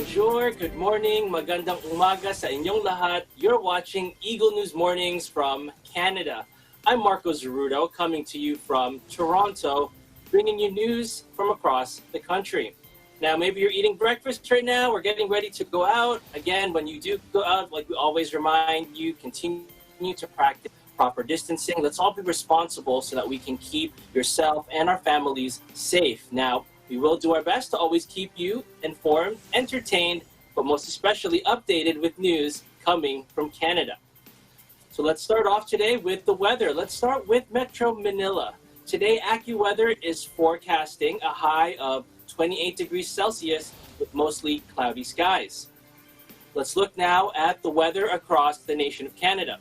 bonjour, good morning, magandang umaga sa inyong lahat. You're watching Eagle News Mornings from Canada. I'm Marco Zeruto, coming to you from Toronto, bringing you news from across the country. Now, maybe you're eating breakfast right now, we're getting ready to go out. Again, when you do go out, like we always remind you, continue to practice proper distancing. Let's all be responsible so that we can keep yourself and our families safe. Now, we will do our best to always keep you informed, entertained, but most especially updated with news coming from Canada. So let's start off today with the weather. Let's start with Metro Manila. Today, AccuWeather is forecasting a high of 28 degrees Celsius with mostly cloudy skies. Let's look now at the weather across the nation of Canada.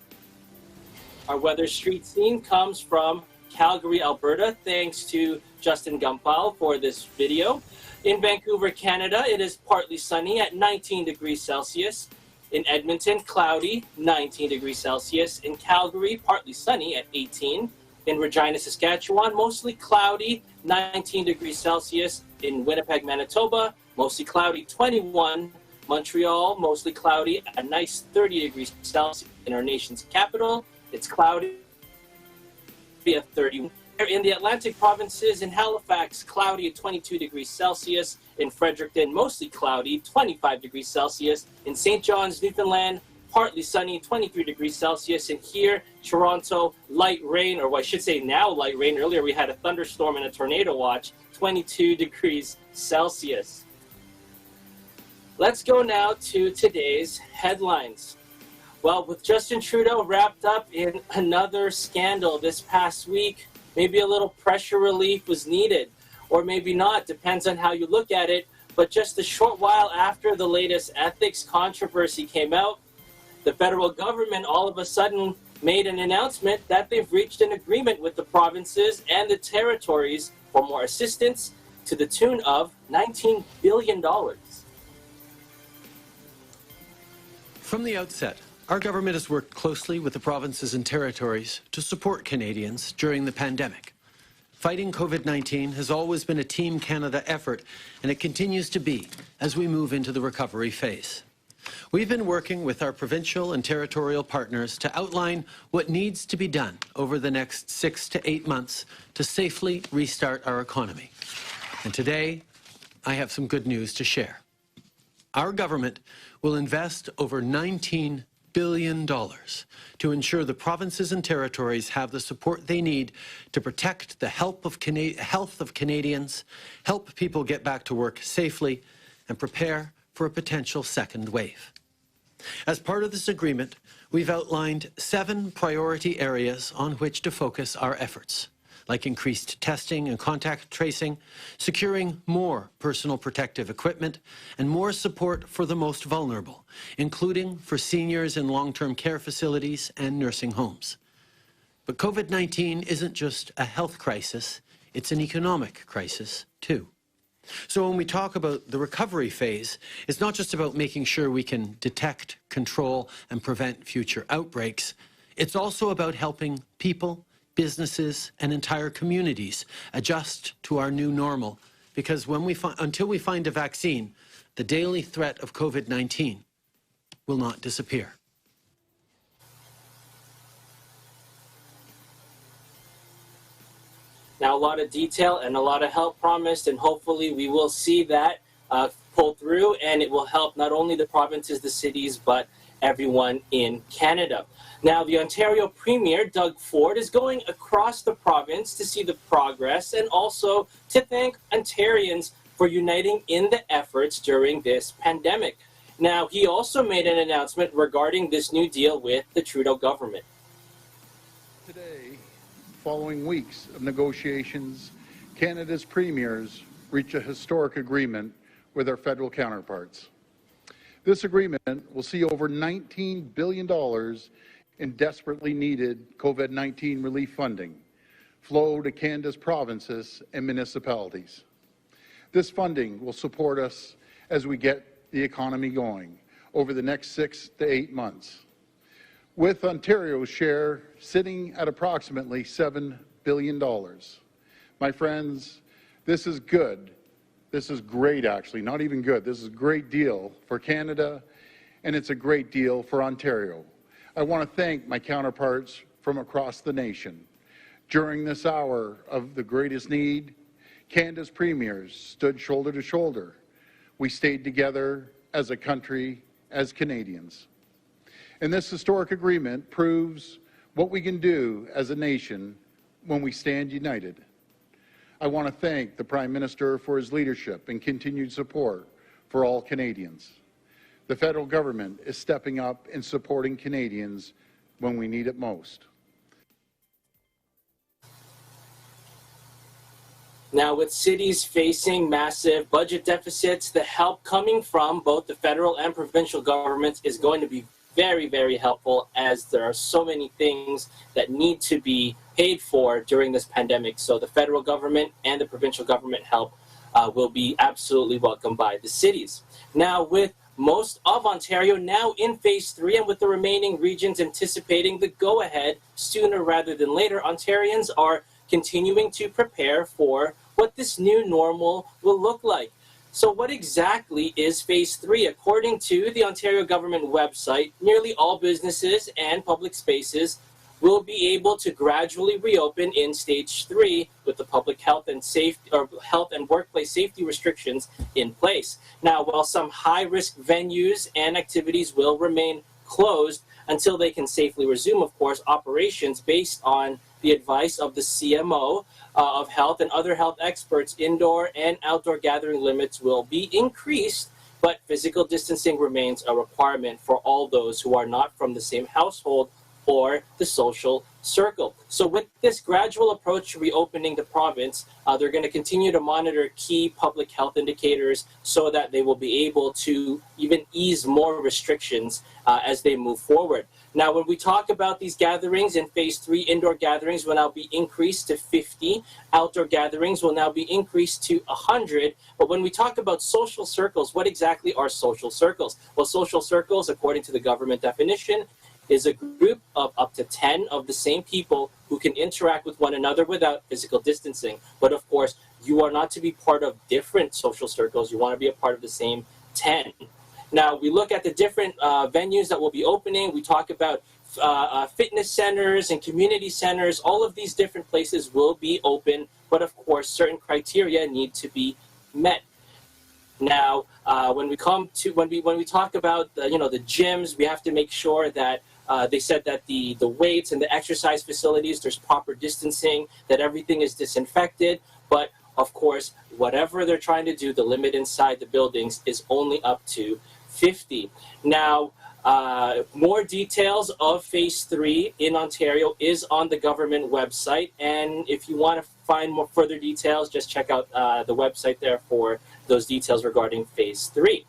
Our weather street scene comes from Calgary, Alberta, thanks to Justin Gampal for this video. In Vancouver, Canada, it is partly sunny at 19 degrees Celsius. In Edmonton, cloudy, 19 degrees Celsius. In Calgary, partly sunny at 18. In Regina, Saskatchewan, mostly cloudy, 19 degrees Celsius. In Winnipeg, Manitoba, mostly cloudy, 21. Montreal, mostly cloudy, a nice 30 degrees Celsius. In our nation's capital, it's cloudy at 31. In the Atlantic provinces, in Halifax, cloudy at 22 degrees Celsius. In Fredericton, mostly cloudy, 25 degrees Celsius. In St. John's, Newfoundland, partly sunny, 23 degrees Celsius. And here, Toronto, light rain, or I should say now light rain. Earlier we had a thunderstorm and a tornado watch, 22 degrees Celsius. Let's go now to today's headlines. Well, with Justin Trudeau wrapped up in another scandal this past week, maybe a little pressure relief was needed, or maybe not, depends on how you look at it. But just a short while after the latest ethics controversy came out, the federal government all of a sudden made an announcement that they've reached an agreement with the provinces and the territories for more assistance to the tune of $19 billion. From the outset, our government has worked closely with the provinces and territories to support Canadians during the pandemic. Fighting COVID-19 has always been a Team Canada effort, and it continues to be as we move into the recovery phase. We've been working with our provincial and territorial partners to outline what needs to be done over the next 6 to 8 months to safely restart our economy. And today, I have some good news to share. Our government will invest over $19 billion to ensure the provinces and territories have the support they need to protect the health of Canadians, help people get back to work safely, and prepare for a potential second wave. As part of this agreement, we've outlined 7 priority areas on which to focus our efforts, like increased testing and contact tracing, securing more personal protective equipment, and more support for the most vulnerable, including for seniors in long-term care facilities and nursing homes. But COVID-19 isn't just a health crisis, it's an economic crisis, too. So when we talk about the recovery phase, it's not just about making sure we can detect, control, and prevent future outbreaks. It's also about helping people, businesses, and entire communities adjust to our new normal, because until we find a vaccine, the daily threat of COVID-19 will not disappear. Now, a lot of detail and a lot of help promised, and hopefully we will see that pull through, and it will help not only the provinces, the cities, but everyone in Canada. Now, the Ontario Premier, Doug Ford, is going across the province to see the progress and also to thank Ontarians for uniting in the efforts during this pandemic. Now, he also made an announcement regarding this new deal with the Trudeau government. Today, following weeks of negotiations, Canada's premiers reached a historic agreement with our federal counterparts. This agreement will see over $19 billion in desperately needed COVID-19 relief funding flow to Canada's provinces and municipalities. This funding will support us as we get the economy going over the next 6 to 8 months, with Ontario's share sitting at approximately $7 billion. My friends, this is good. This is great, actually, not even good. This is a great deal for Canada, and it's a great deal for Ontario. I want to thank my counterparts from across the nation. During this hour of the greatest need, Canada's premiers stood shoulder to shoulder. We stayed together as a country, as Canadians. And this historic agreement proves what we can do as a nation when we stand united. I want to thank the Prime Minister for his leadership and continued support for all Canadians. The federal government is stepping up and supporting Canadians when we need it most. Now, with cities facing massive budget deficits, the help coming from both the federal and provincial governments is going to be very, very helpful, as there are so many things that need to be paid for during this pandemic. So the federal government and the provincial government help will be absolutely welcomed by the cities. Now, with most of Ontario now in phase 3 and with the remaining regions anticipating the go-ahead sooner rather than later, Ontarians are continuing to prepare for what this new normal will look like. So what exactly is phase 3? According to the Ontario government website, nearly all businesses and public spaces will be able to gradually reopen in stage 3 with the public health and safety or health and workplace safety restrictions in place. Now, while some high-risk venues and activities will remain closed until they can safely resume, of course, operations based on the advice of the CMO of health and other health experts, indoor and outdoor gathering limits will be increased, but physical distancing remains a requirement for all those who are not from the same household or the social circle. So with this gradual approach to reopening the province, they're going to continue to monitor key public health indicators so that they will be able to even ease more restrictions as they move forward. Now, when we talk about these gatherings in phase 3, indoor gatherings will now be increased to 50. Outdoor gatherings will now be increased to 100. But when we talk about social circles, what exactly are social circles? Well, social circles, according to the government definition, is a group of up to 10 of the same people who can interact with one another without physical distancing. But of course, you are not to be part of different social circles. You want to be a part of the same 10. Now, we look at the different venues that will be opening. We talk about fitness centers and community centers. All of these different places will be open, but of course, certain criteria need to be met. Now, when we talk about the gyms, we have to make sure that they said that the weights and the exercise facilities, there's proper distancing, that everything is disinfected. But of course, whatever they're trying to do, the limit inside the buildings is only up to 50. Now, more details of phase 3 in Ontario is on the government website. And if you want to find more further details, just check out the website there for those details regarding phase 3.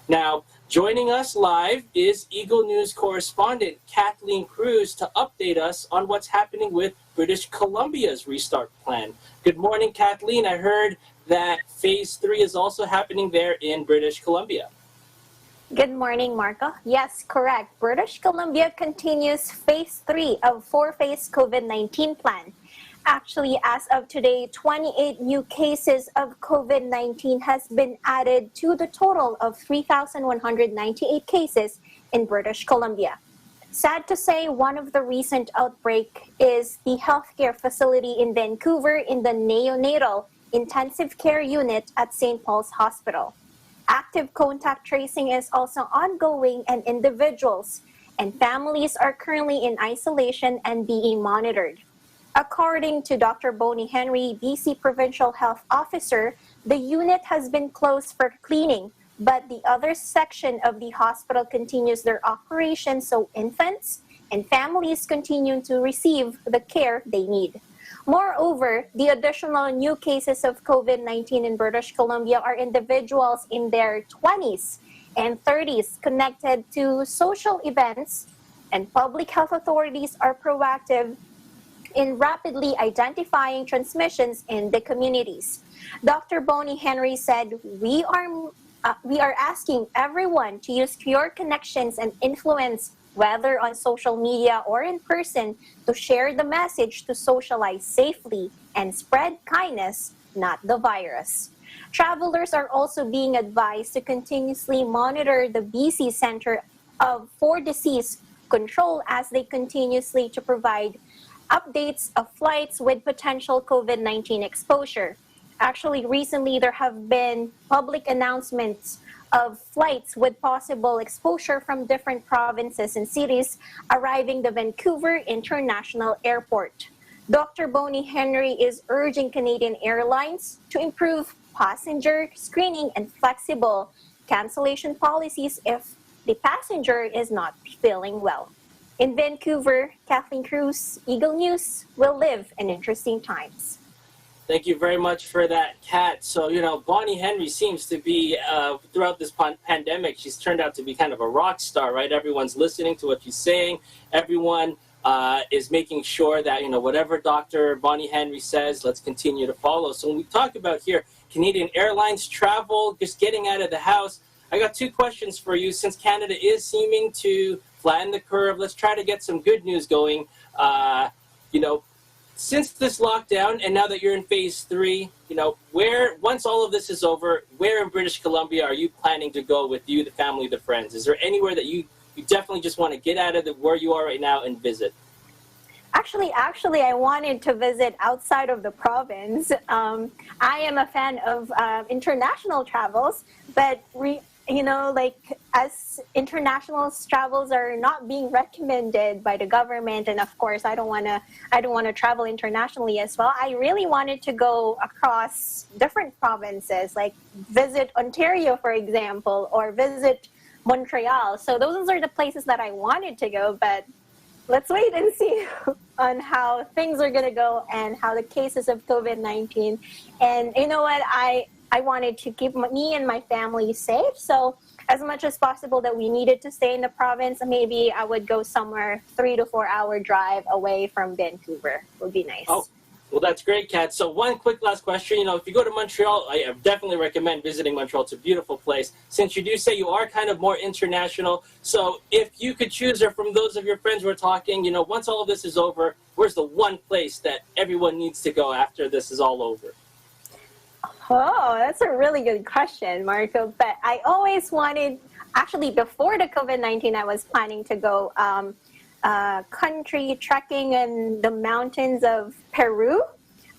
Now, joining us live is Eagle News correspondent Kathleen Cruz to update us on what's happening with British Columbia's restart plan. Good morning, Kathleen. I heard that phase 3 is also happening there in British Columbia. Good morning, Marco. Yes, correct. British Columbia continues phase 3 of 4-phase COVID-19 plan. Actually, as of today, 28 new cases of COVID-19 has been added to the total of 3,198 cases in British Columbia. Sad to say, one of the recent outbreak is the healthcare facility in Vancouver in the neonatal intensive care unit at St. Paul's Hospital. Active contact tracing is also ongoing, and individuals and families are currently in isolation and being monitored. According to Dr. Bonnie Henry, BC Provincial Health Officer, the unit has been closed for cleaning, but the other section of the hospital continues their operation, so infants and families continue to receive the care they need. Moreover, the additional new cases of COVID-19 in British Columbia are individuals in their 20s and 30s connected to social events, and public health authorities are proactive in rapidly identifying transmissions in the communities. Dr. Bonnie Henry said, we are asking everyone to use your connections and influence, whether on social media or in person, to share the message to socialize safely and spread kindness, not the virus. Travelers are also being advised to continuously monitor the BC Center for Disease Control as they continuously to provide updates of flights with potential COVID-19 exposure. Actually, recently there have been public announcements of flights with possible exposure from different provinces and cities arriving the Vancouver International Airport. Dr. Bonnie Henry is urging Canadian Airlines to improve passenger screening and flexible cancellation policies if the passenger is not feeling well. In Vancouver, Kathleen Cruz, Eagle News, will live in interesting times. Thank you very much for that, Kat. So, Bonnie Henry seems to be, throughout this pandemic, she's turned out to be kind of a rock star, right? Everyone's listening to what she's saying. Everyone is making sure that, whatever Dr. Bonnie Henry says, let's continue to follow. So when we talk about here, Canadian Airlines, travel, just getting out of the house, I got two questions for you. Since Canada is seeming to flatten the curve, let's try to get some good news going. Since this lockdown, and now that you're in phase 3, once all of this is over, where in British Columbia are you planning to go with you, the family, the friends? Is there anywhere that you definitely just want to get out of where you are right now and visit? Actually, I wanted to visit outside of the province. I am a fan of international travels, but as international travels are not being recommended by the government, and of course I don't want to travel internationally as well. I really wanted to go across different provinces, like visit Ontario, for example, or visit Montreal. So those are the places that I wanted to go, but let's wait and see on how things are going to go and how the cases of COVID-19. And you know what? I wanted to keep me and my family safe. So as much as possible that we needed to stay in the province, maybe I would go somewhere 3 to 4 hour drive away from Vancouver. Would be nice. Oh, well, that's great, Kat. So one quick last question. If you go to Montreal, I definitely recommend visiting Montreal. It's a beautiful place. Since you do say you are kind of more international, so if you could choose, or from those of your friends who are talking, once all of this is over, where's the one place that everyone needs to go after this is all over? Oh, that's a really good question, Marco. But I always wanted, actually before the COVID-19, I was planning to go country trekking in the mountains of Peru.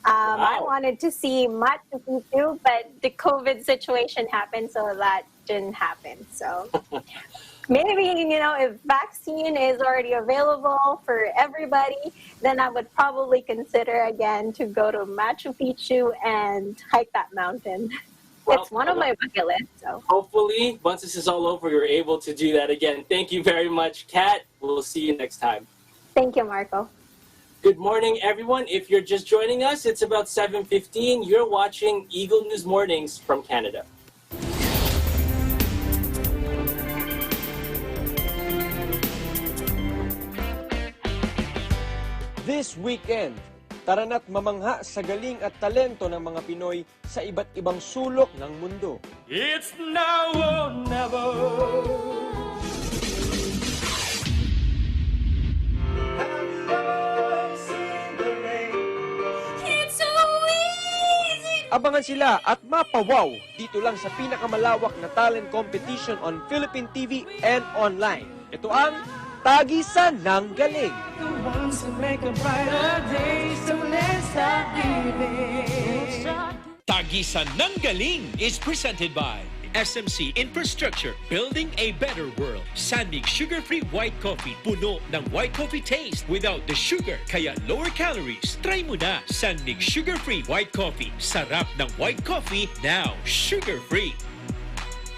Wow. I wanted to see Machu Picchu, but the COVID situation happened, so that didn't happen. So maybe, if vaccine is already available for everybody, then I would probably consider again to go to Machu Picchu and hike that mountain. Well, it's one of my bucket lists. So hopefully, once this is all over, you're able to do that again. Thank you very much, Kat. We'll see you next time. Thank you, Marco. Good morning, everyone. If you're just joining us, it's about 7:15. You're watching Eagle News Mornings from Canada. This weekend, tara na't mamangha sa galing at talento ng mga Pinoy sa iba't ibang sulok ng mundo. It's now or never. Have you ever seen the rain? It's so easy. Abangan sila at mapawaw dito lang sa pinakamalawak na talent competition on Philippine TV and online. Ito ang Tagisan ng Galing. The ones who make a brighter day, so let's start giving. Tagisan ng Galing is presented by SMC Infrastructure, building a better world. Sandig sugar-free white coffee, puno ng white coffee taste without the sugar, kaya lower calories. Try mo na Sandig sugar-free white coffee. Sarap ng white coffee, now sugar-free.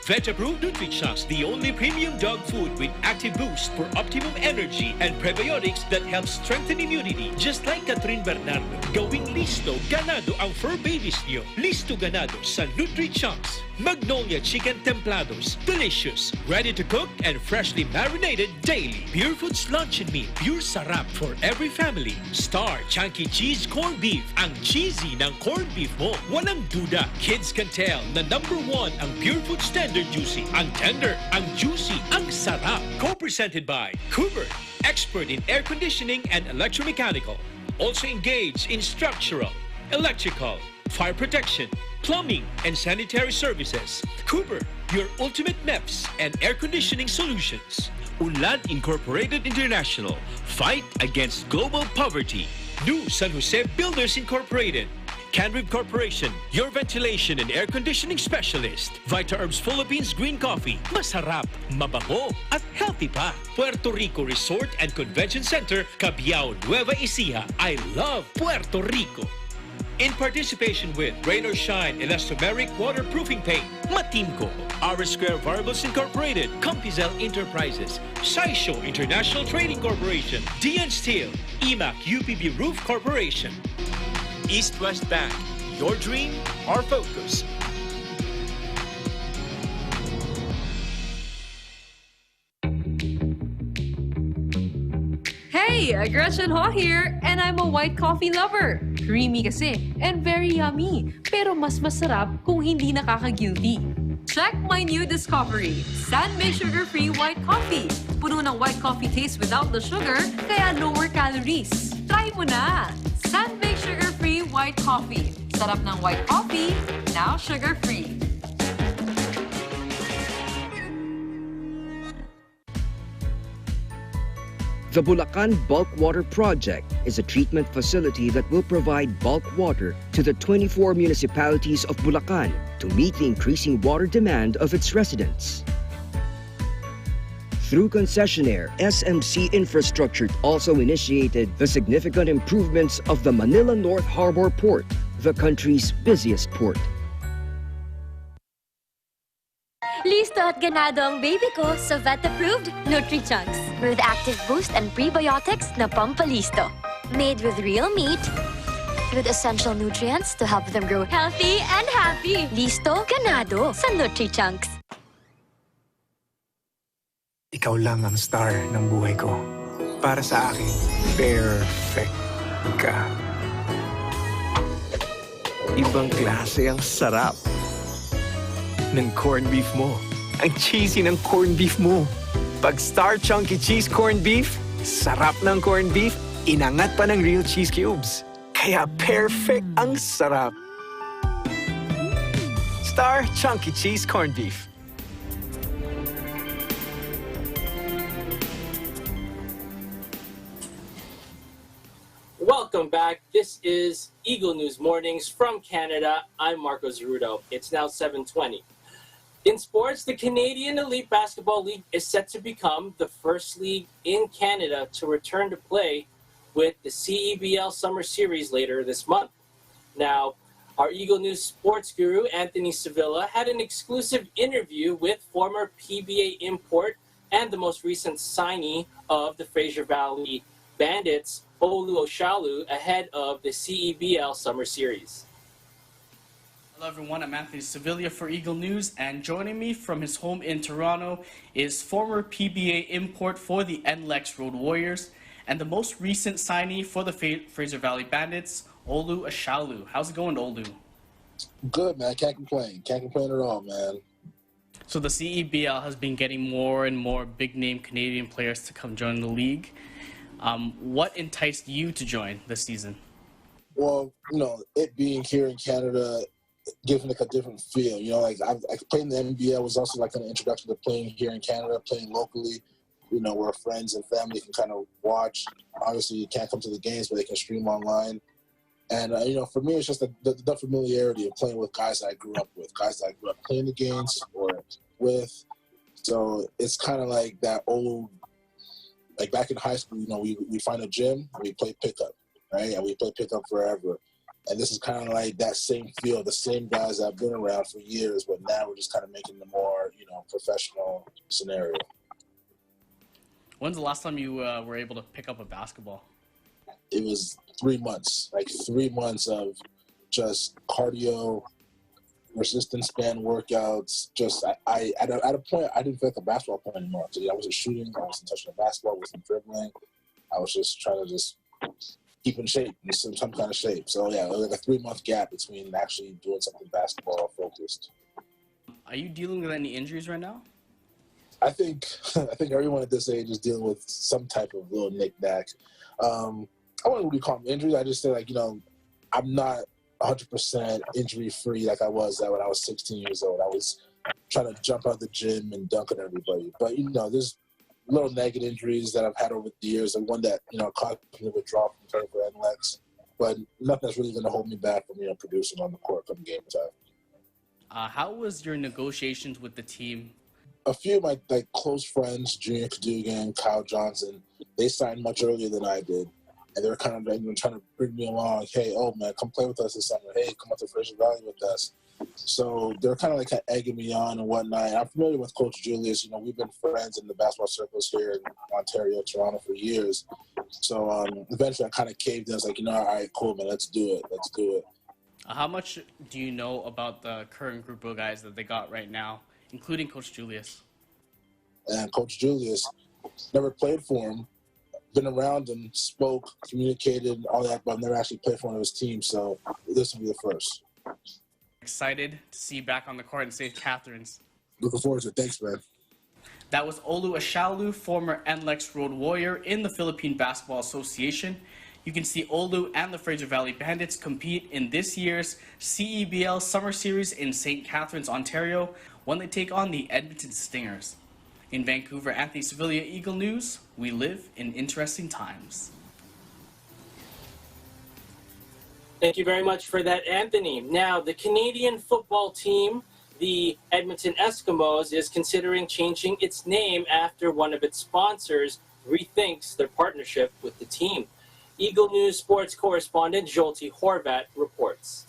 VegApprove NutriChoice, the only premium dog food with active boost for optimum energy and prebiotics that help strengthen immunity. Just like Catherine Bernardo, gawing listo ganado ang fur babies niyo. Listo ganado sa NutriChoice. Magnolia Chicken Templados, delicious, ready to cook and freshly marinated daily. Pure Foods Lunch and Meat, pure sarap for every family. Star Chunky Cheese Corned Beef, ang cheesy ng corned beef mo. Walang duda, kids can tell na #1 ang Pure Food Standard Juicy. Ang tender, ang juicy, ang sarap. Co-presented by Cougar, expert in air conditioning and electromechanical. Also engaged in structural, electrical, fire protection, plumbing and sanitary services. Cooper, your ultimate MEPS and air conditioning solutions. Unlad Incorporated International, fight against global poverty. New San Jose Builders Incorporated. Canrib Corporation, your ventilation and air conditioning specialist. Vita Herbs Philippines Green Coffee. Masarap, mabango, at healthy pa. Puerto Rico Resort and Convention Center, Cabiao, Nueva Ecija. I love Puerto Rico. In participation with Rain or Shine Elastomeric Waterproofing Paint, Matimco, R Square Variables Incorporated, Compizel Enterprises, Saisho International Trading Corporation, DN Steel, EMAC UPB Roof Corporation. East West Bank, your dream, our focus. Hey, Gretchen Ho here, and I'm a white coffee lover. Creamy kasi, and very yummy. Pero mas masarap kung hindi nakaka-guilty. Check my new discovery, San-Mig Sugar-Free White Coffee. Puno ng white coffee taste without the sugar, kaya lower calories. Try mo na! San-Mig Sugar-Free White Coffee. Sarap ng white coffee, now sugar-free. The Bulacan Bulk Water Project is a treatment facility that will provide bulk water to the 24 municipalities of Bulacan to meet the increasing water demand of its residents. Through concessionaire, SMC Infrastructure also initiated the significant improvements of the Manila North Harbor Port, the country's busiest port. Listo at ganado ang baby ko sa vet-approved Nutri-Chunks. With active boost and prebiotics na pampalisto. Made with real meat, with essential nutrients to help them grow healthy and happy. Listo, ganado sa Nutri-Chunks. Ikaw lang ang star ng buhay ko. Para sa akin, perfect ka. Ibang klase ang sarap ng corned beef mo. Ang cheesy ng corned beef mo. Pag Star Chunky Cheese Corned Beef, sarap ng corned beef, inangat pa ng real cheese cubes. Kaya perfect ang sarap. Star Chunky Cheese Corned Beef. Welcome back. This is Eagle News Mornings from Canada. I'm Marco Zerudo. It's now 7:20. In sports, the Canadian Elite Basketball League is set to become the first league in Canada to return to play with the CEBL Summer Series later this month. Now, our Eagle News sports guru, Anthony Sevilla, had an exclusive interview with former PBA import and the most recent signee of the Fraser Valley Bandits, Olu Oshalu, ahead of the CEBL Summer Series. Hello everyone, I'm Anthony Sevilla for Eagle News, and joining me from his home in Toronto is former PBA import for the NLEX Road Warriors and the most recent signee for the Fraser Valley Bandits, Olu Oshalu. How's it going, Olu? Good, man. Can't complain. Can't complain at all, man. So the CEBL has been getting more and more big-name Canadian players to come join the league. What enticed you to join this season? Well, it being here in Canada, gives me like a different feel. Like I played in the NBA was also like an introduction to playing here in Canada, playing locally, where friends and family can kind of watch. Obviously, you can't come to the games, but they can stream online. And, for me, it's just the familiarity of playing with guys that I grew up with, guys that I grew up playing the games or with. So it's kind of like that old, like back in high school, we find a gym and we play pickup, right? And we play pickup forever. And this is kind of like that same feel, the same guys that have been around for years, but now we're just kind of making the more, professional scenario. When's the last time you were able to pick up a basketball? It was 3 months, like 3 months of just cardio, resistance band workouts. Just at a point, I didn't feel like a basketball player anymore. So I wasn't shooting, I wasn't touching the basketball, I wasn't dribbling. I was just trying to just keep in shape, in some kind of shape. So yeah, it was like a 3-month gap between actually doing something basketball focused. Are you dealing with any injuries right now? I think everyone at this age is dealing with some type of little knick-knack. I wouldn't really call them injuries. I just say I'm not 100% injury-free like I was when I was 16 years old. I was trying to jump out the gym and dunk on everybody. But, there's little nagging injuries that I've had over the years, and one that, caused me to withdraw from playing for NLEX. But nothing that's really going to hold me back from, producing on the court come game time. How was your negotiations with the team? A few of my close friends, Junior Cadogan, Kyle Johnson, they signed much earlier than I did. And they were kind of trying to bring me along. Hey, man, come play with us this summer. Hey, come out to Fraser Valley with us. So they're kind of egging me on and whatnot. I'm familiar with Coach Julius. We've been friends in the basketball circles here in Ontario, Toronto for years. So eventually I kind of caved in. I was like, all right, cool, man, let's do it. Let's do it. How much do you know about the current group of guys that they got right now, including Coach Julius? And Coach Julius, never played for him. Been around him, spoke, communicated, all that, but I've never actually played for one of his teams, so this will be the first. Excited to see you back on the court in St. Catharines. Looking forward to it. Thanks, man. That was Olu Ashalu, former NLEX Road Warrior in the Philippine Basketball Association. You can see Olu and the Fraser Valley Bandits compete in this year's CEBL Summer Series in St. Catharines, Ontario, when they take on the Edmonton Stingers. In Vancouver, Anthony Sevilla, Eagle News, we live in interesting times. Thank you very much for that, Anthony. Now, the Canadian football team, the Edmonton Eskimos, is considering changing its name after one of its sponsors rethinks their partnership with the team. Eagle News sports correspondent Jolty Horvat reports.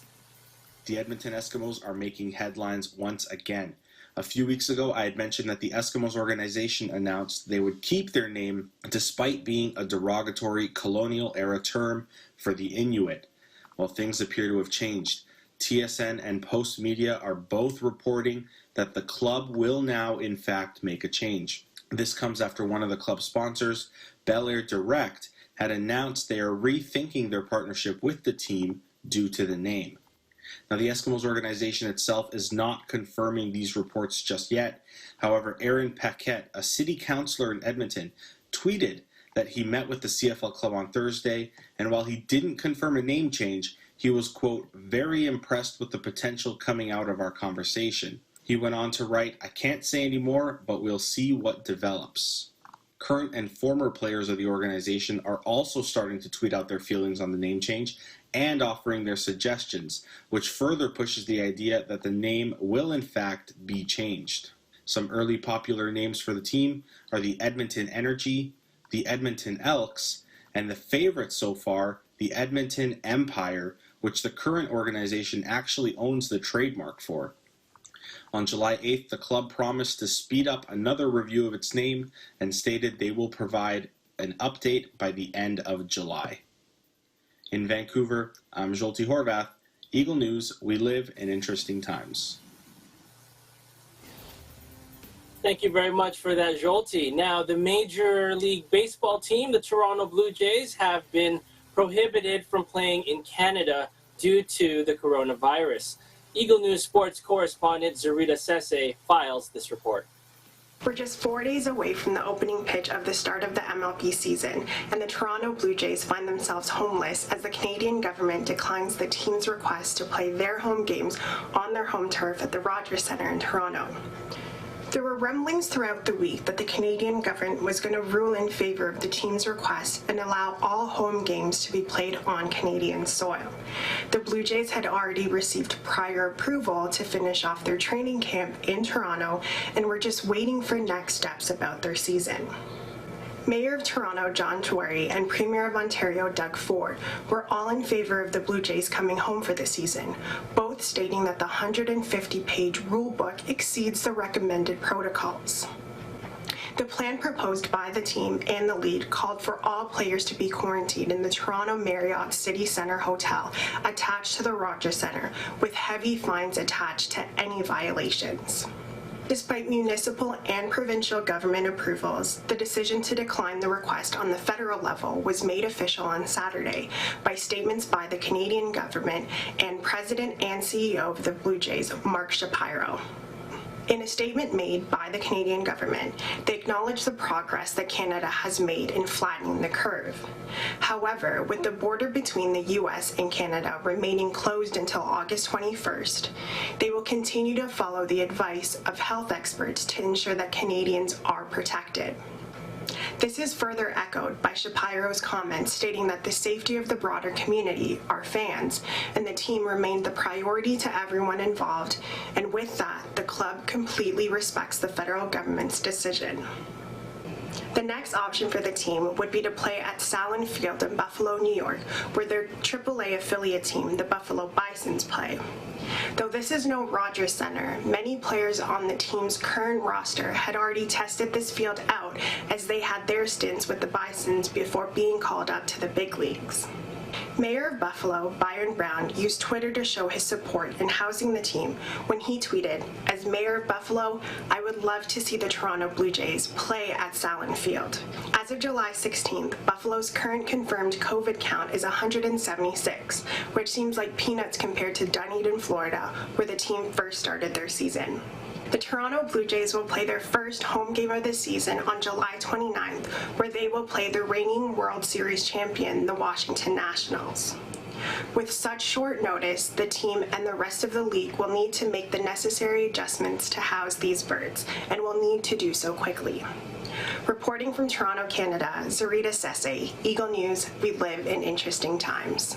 The Edmonton Eskimos are making headlines once again. A few weeks ago, I had mentioned that the Eskimos organization announced they would keep their name despite being a derogatory colonial-era term for the Inuit. Well, things appear to have changed. TSN and Post Media are both reporting that the club will now, in fact, make a change. This comes after one of the club sponsors, Bel Air Direct, had announced they are rethinking their partnership with the team due to the name. Now, the Eskimos organization itself is not confirming these reports just yet. However, Aaron Paquette, a city councillor in Edmonton, tweeted that he met with the CFL club on Thursday, and while he didn't confirm a name change, he was, quote, very impressed with the potential coming out of our conversation. He went on to write, I can't say any more, but we'll see what develops. Current and former players of the organization are also starting to tweet out their feelings on the name change and offering their suggestions, which further pushes the idea that the name will in fact be changed. Some early popular names for the team are the Edmonton Energy, the Edmonton Elks, and the favorite so far, the Edmonton Empire, which the current organization actually owns the trademark for. On July 8th, the club promised to speed up another review of its name and stated they will provide an update by the end of July. In Vancouver, I'm Jolty Horvath, Eagle News, we live in interesting times. Thank you very much for that, Jolty. Now, the Major League Baseball team, the Toronto Blue Jays, have been prohibited from playing in Canada due to the coronavirus. Eagle News sports correspondent Zarita Sese files this report. We're just 4 days away from the opening pitch of the start of the MLB season, and the Toronto Blue Jays find themselves homeless as the Canadian government declines the team's request to play their home games on their home turf at the Rogers Centre in Toronto. There were rumblings throughout the week that the Canadian government was going to rule in favor of the team's request and allow all home games to be played on Canadian soil. The Blue Jays had already received prior approval to finish off their training camp in Toronto and were just waiting for next steps about their season. Mayor of Toronto, John Tory, and Premier of Ontario, Doug Ford, were all in favor of the Blue Jays coming home for the season, both stating that the 150-page rule book exceeds the recommended protocols. The plan proposed by the team and the league called for all players to be quarantined in the Toronto Marriott City Centre Hotel attached to the Rogers Centre, with heavy fines attached to any violations. Despite municipal and provincial government approvals, the decision to decline the request on the federal level was made official on Saturday by statements by the Canadian government and President and CEO of the Blue Jays, Mark Shapiro. In a statement made by the Canadian government, they acknowledge the progress that Canada has made in flattening the curve. However, with the border between the U.S. and Canada remaining closed until August 21st, they will continue to follow the advice of health experts to ensure that Canadians are protected. This is further echoed by Shapiro's comments stating that the safety of the broader community, our fans, and the team remained the priority to everyone involved, and with that, the club completely respects the federal government's decision. The next option for the team would be to play at Salen Field in Buffalo, New York, where their AAA affiliate team, the Buffalo Bisons, play. Though this is no Rogers Center, many players on the team's current roster had already tested this field out as they had their stints with the Bisons before being called up to the big leagues. Mayor of Buffalo, Byron Brown, used Twitter to show his support in housing the team when he tweeted, "As Mayor of Buffalo, I would love to see the Toronto Blue Jays play at Salen Field." As of July 16th, Buffalo's current confirmed COVID count is 176, which seems like peanuts compared to Dunedin, Florida, where the team first started their season. The Toronto Blue Jays will play their first home game of the season on July 29th, where they will play the reigning World Series champion, the Washington Nationals. With such short notice, the team and the rest of the league will need to make the necessary adjustments to house these birds, and will need to do so quickly. Reporting from Toronto, Canada, Zarita Sese, Eagle News, we live in interesting times.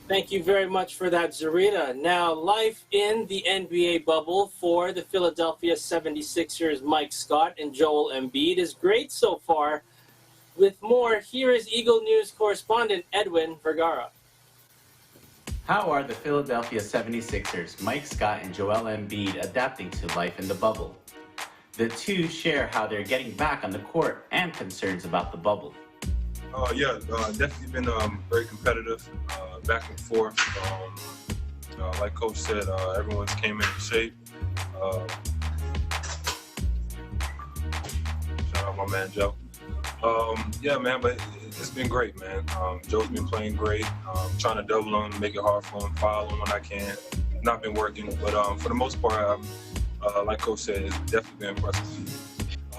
Thank you very much for that, Zarita. Now, life in the NBA bubble for the Philadelphia 76ers, Mike Scott and Joel Embiid, is great so far. With more, here is Eagle News correspondent Edwin Vergara. How are the Philadelphia 76ers, Mike Scott and Joel Embiid, adapting to life in the bubble? The two share how they're getting back on the court and concerns about the bubble. Definitely been very competitive, back and forth. Like Coach said, everyone's came in shape. Shout out my man Joe. But it's been great, man. Joe's been playing great. Trying to double him, make it hard for him, foul him when I can. Not been working, but for the most part, like Coach said, it's definitely been impressive.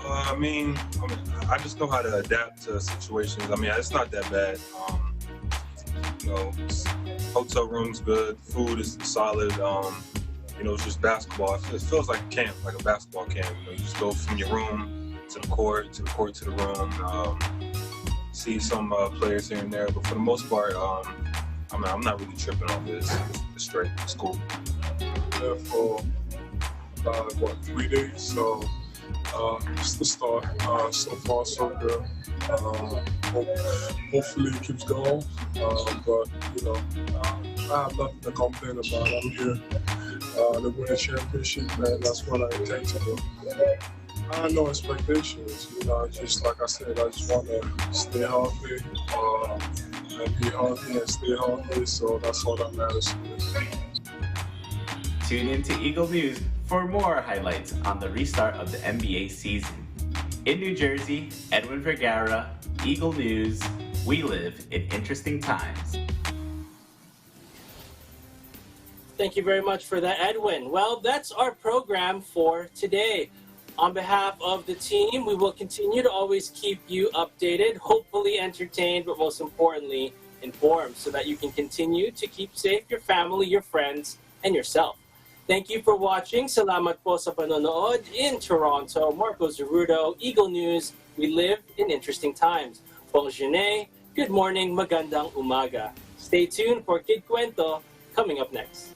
I just know how to adapt to situations. It's not that bad. Hotel room's good, food is solid. It's just basketball. It feels like a camp, like a basketball camp. You just go from your room to the court, to the room. See some players here and there, but for the most part, I'm not really tripping on this. It's straight. It's cool. For about 3 days, so. It's the start. So far, so good. Hopefully it keeps going. But I have nothing to complain about. I'm here to win a championship, and that's what I intend to do. I have no expectations. Just like I said, I just want to stay healthy and be healthy and stay healthy. So that's all that matters to me. Tune in to Eagle News for more highlights on the restart of the NBA season. In New Jersey, Edwin Vergara, Eagle News, we live in interesting times. Thank you very much for that, Edwin. Well, that's our program for today. On behalf of the team, we will continue to always keep you updated, hopefully entertained, but most importantly, informed, so that you can continue to keep safe your family, your friends, and yourself. Thank you for watching. Salamat po sa panonood. In Toronto, Marco Zerudo, Eagle News. We live in interesting times. Bonjour, good morning, magandang umaga. Stay tuned for Kid Kwento coming up next.